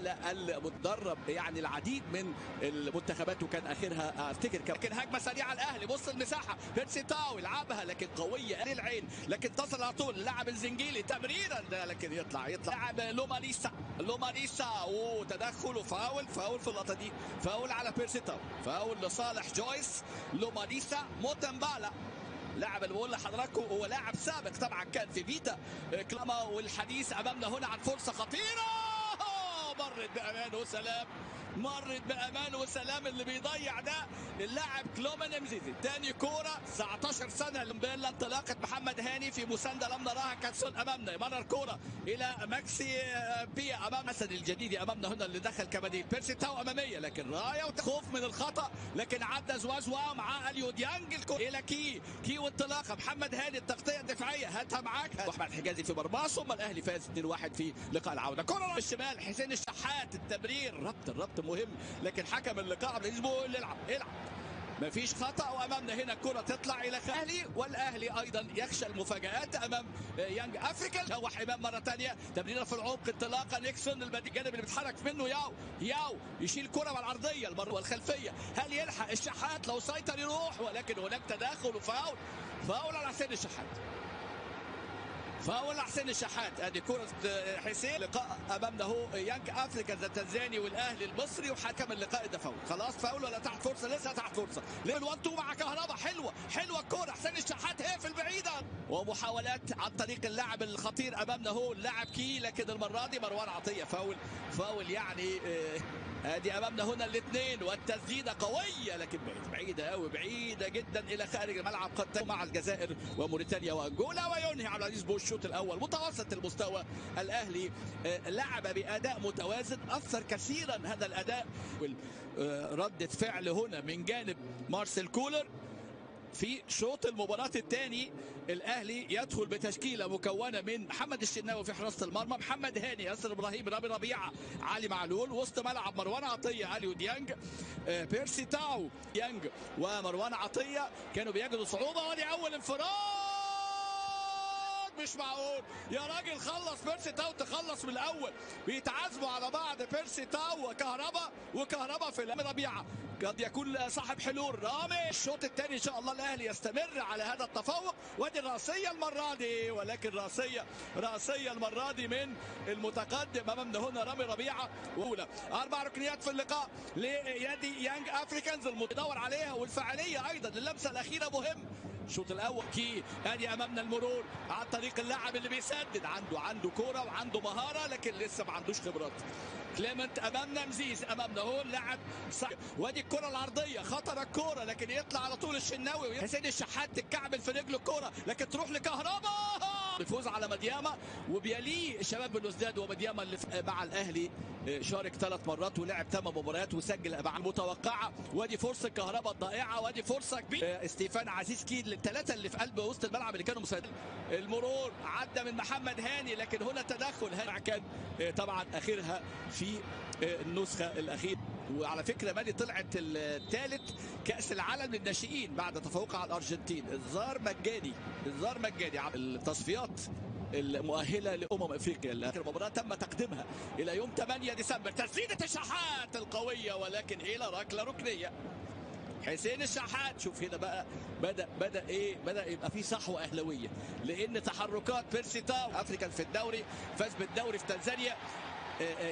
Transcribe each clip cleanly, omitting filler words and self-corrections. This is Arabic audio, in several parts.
على المتدرب يعني العديد من المنتخبات وكان اخرها افتكر لكن هجمه سريعه الاهلي. بص المساحه بيرسي تاو يلعبها لكن قويه للعين لكن تصل على طول اللاعب الزنجيلي تمريرا ده لكن يطلع لاعب لوماريسا وتدخل وفاول في اللقطه دي. فاول على بيرسي تاو، فاول لصالح جويس. لوماريسا موتمبالا لاعب اللي بقول لحضراتكم هو لاعب سابق طبعا كان في فيتا كلاما. والحديث امامنا هنا عن فرصه خطيره مرت بامان وسلام اللي بيضيع ده اللاعب كلومان مزيزي. تاني كوره 19 سنه لمبيلا. انطلاقه محمد هاني في مسانده لم نراها كاتسون امامنا. مرر كوره الى ماكسي بيا امام اسد الجديد امامنا هنا اللي دخل كبديل. بيرسي تاو اماميه لكن رايه وخوف من الخطا لكن عدى زوازوا مع اليو ديانج الى كي وانطلاقه محمد هاني التغطيه الدفاعيه هاتها معاك. احمد حجازي في مرماه ثم الاهلي فاز 2-1 في لقاء العوده. كره الشمال حسين الشحات التمرير الربط مهم لكن حكم اللقاء عبد العزيز بيقول العب مفيش خطا. وامامنا هنا كره تطلع الى الاهلي والاهلي ايضا يخشى المفاجات امام يانج افريكان. هو امام مره ثانيه تمريره في العمق انطلاقه نيكسون الجانب اللي بيتحرك منه ياو يشيل كره على العرضيه المره والخلفيه. هل يلحق الشحات لو سيطر يروح ولكن هناك تداخل وفاول على حسين الشحات. فاول حسين الشحات. ادي كره حسين. لقاء امامنا هو يانج افريكان التنزاني والاهلي المصري وحكم اللقاء ده فاول. خلاص فاول ولا تحت فرصه؟ لسه تحت فرصه. للوان تو مع كهربا حلوه الكره. حسين الشحات هي في البعيده ومحاولات عن طريق اللاعب الخطير امامنا هو اللاعب كي لكن المره دي مروان عطيه فاول يعني. ادي امامنا هنا الاثنين والتسديده قويه لكن بعيده جدا الى خارج الملعب قد مع الجزائر وموريتانيا وانجولا. وينهي عبد العزيز بو الشوط الاول متوسط المستوى. الاهلي لعب باداء متوازن اثر كثيرا هذا الاداء. ردة فعل هنا من جانب مارسيل كولر في شوط المباراة الثاني. الأهلي يدخل بتشكيلة مكونة من محمد الشناوي في حراسة المرمى، محمد هاني، ياسر إبراهيم، رامي ربيعة، علي معلول. وسط ملعب مروان عطية، اليو ديانج، بيرسي تاو. ديانج ومروان عطية كانوا بيجدوا صعوبة. ودي أول انفراد مش معقول يا راجل. خلص بيرسي تاو تخلص من الأول. بيتعازموا على بعض بيرسي تاو وكهربا في ربيعة قد يكون صاحب حلول. رامي الشوط الثاني ان شاء الله الاهلي يستمر على هذا التفوق. ودي الراسيه المره دي ولكن راسيه المره دي من المتقدم امامنا هنا رامي ربيعه. واولى 4 ركنيات في اللقاء ليدي يانج افريكانز المدور عليها والفعاليه ايضا. اللمسه الاخيره مهم. الشوط الاول كي ادي امامنا المرور عن طريق اللاعب اللي بيسدد عنده كوره وعنده مهاره لكن لسه ما عندوش خبرات. كليمنت امامنا، مزيز امامنا هو اللاعب صح. وادي الكره العرضيه خطر الكوره لكن يطلع على طول الشناوي. حسين الشحات تتكعبل في رجله الكوره لكن تروح لكهربا. بيفوز على مدياما وبيليه شباب بلوزداد. ومدياما اللي مع الاهلي شارك 3 مرات ولعب 8 مباريات وسجل مع المتوقعه. وادي فرصه كهربا الضائعه وادي فرصه كبيره. ستيفان عزيز كيد للثلاثه اللي في قلب وسط الملعب اللي كانوا مسيطرين. المرور عدى من محمد هاني لكن هنا تدخل هاني كان طبعا اخرها في النسخه الاخيره. وعلى فكره مالي طلعت الثالث كاس العالم للناشئين بعد تفوقها على الارجنتين. الزار مجاني التصفيات المؤهله لامم افريقيا. اخر مباراه تم تقديمها الى يوم 8 ديسمبر. تسديده الشحات القويه ولكن الى ركله ركنيه. حسين الشحات. شوف هنا بقى بدا يبقى في صحوه اهلاويه لان تحركات بيرسي تاو. افريكان في الدوري فاز بالدوري في تنزانيا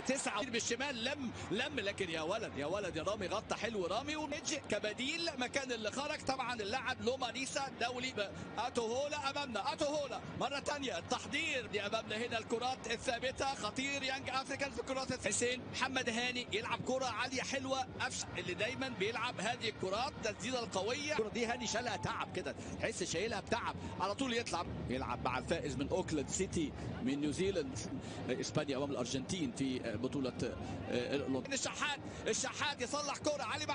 9 بالشمال لم لكن يا ولد يا رامي غطى حلو رامي. ونجي كبديل مكان اللي خرج طبعا اللاعب لوماريسا دولي. اتوهولا امامنا، اتوهولا مره ثانيه التحضير دي امامنا هنا. الكرات الثابته خطير يانج افريكان في الكرات. حسين محمد هاني يلعب كره عاليه حلوه. أفشع اللي دايما بيلعب هذه الكرات التسديده القويه. الكره دي هاني شالها تعب كده تحس شايلها بتعب على طول. يلعب مع الفائز من اوكلاند سيتي من نيوزيلاند اسبانيا امام الارجنتين في بطولة الشحات يصلح كرة علي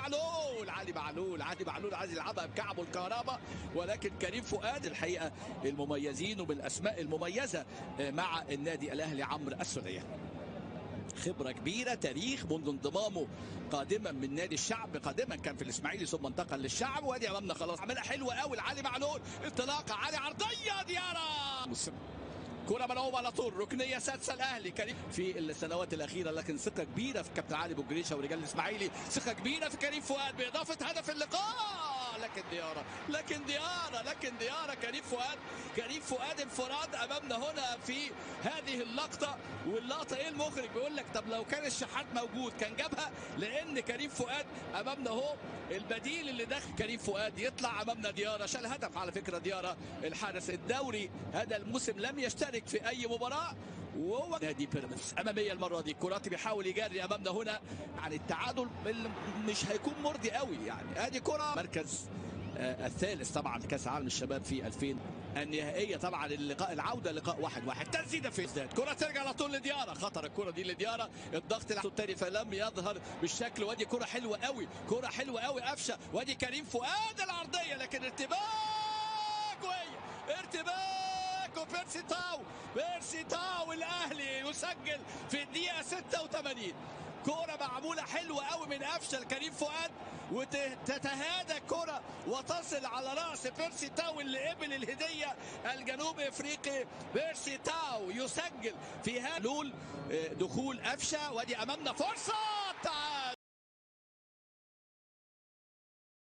معلول عايز يلعبها بكعبه الكهرباء ولكن كريم فؤاد الحقيقة المميزين وبالأسماء المميزة مع النادي الأهلي. عمرو السولية خبرة كبيرة، تاريخ منذ انضمامه قادما من نادي الشعب، قادما كان في الإسماعيلي ثم انتقل للشعب. وادي امامنا خلاص عملها حلوة قوي علي معلول. انطلاقة علي عرضية ديارة كرة ملعوبة على طول، ركنية سادسة الأهلي كريم في السنوات الأخيرة، لكن ثقة كبيرة في كابتن علي أبو جريشة ورجال الإسماعيلي، ثقة كبيرة في كريم فؤاد بإضافة هدف اللقاء. لكن ديارة كريم فؤاد انفراد أمامنا هنا في هذه اللقطة. واللقطة إيه المخرج بيقول لك طب لو كان الشحات موجود كان جابها، لأن كريم فؤاد أمامنا هو البديل اللي داخل. كريم فؤاد يطلع أمامنا ديارة، شال هدف على فكرة ديارة الحارس الدوري هذا الموسم، لم يشترك في أي مباراة، وهو نادي بيراميدز أمامية المرة دي. كراتي بيحاول يجري أمامنا هنا عن التعادل مش هيكون مرضي قوي يعني. ادي كرة مركز الثالث طبعا كاس عالم الشباب في 2000 النهائيه طبعا. اللقاء العوده لقاء 1-1 تسديده في ازداد. كره ترجع على طول لديارة، خطر الكره دي لديارة، الضغط الثاني فلم يظهر بالشكل. وادي كره حلوه قوي قفشه، وادي كريم فؤاد العرضيه لكن ارتباك وبيرسي تاو الاهلي يسجل في الدقيقه 86. كرة معمولة حلوة قوي من قفشه لكريم فؤاد، وتتهادى الكرة وتصل على رأس بيرسي تاو اللي قبل الهدية الجنوب افريقي. بيرسي تاو يسجل في هالول دخول قفشه. وادي امامنا فرصة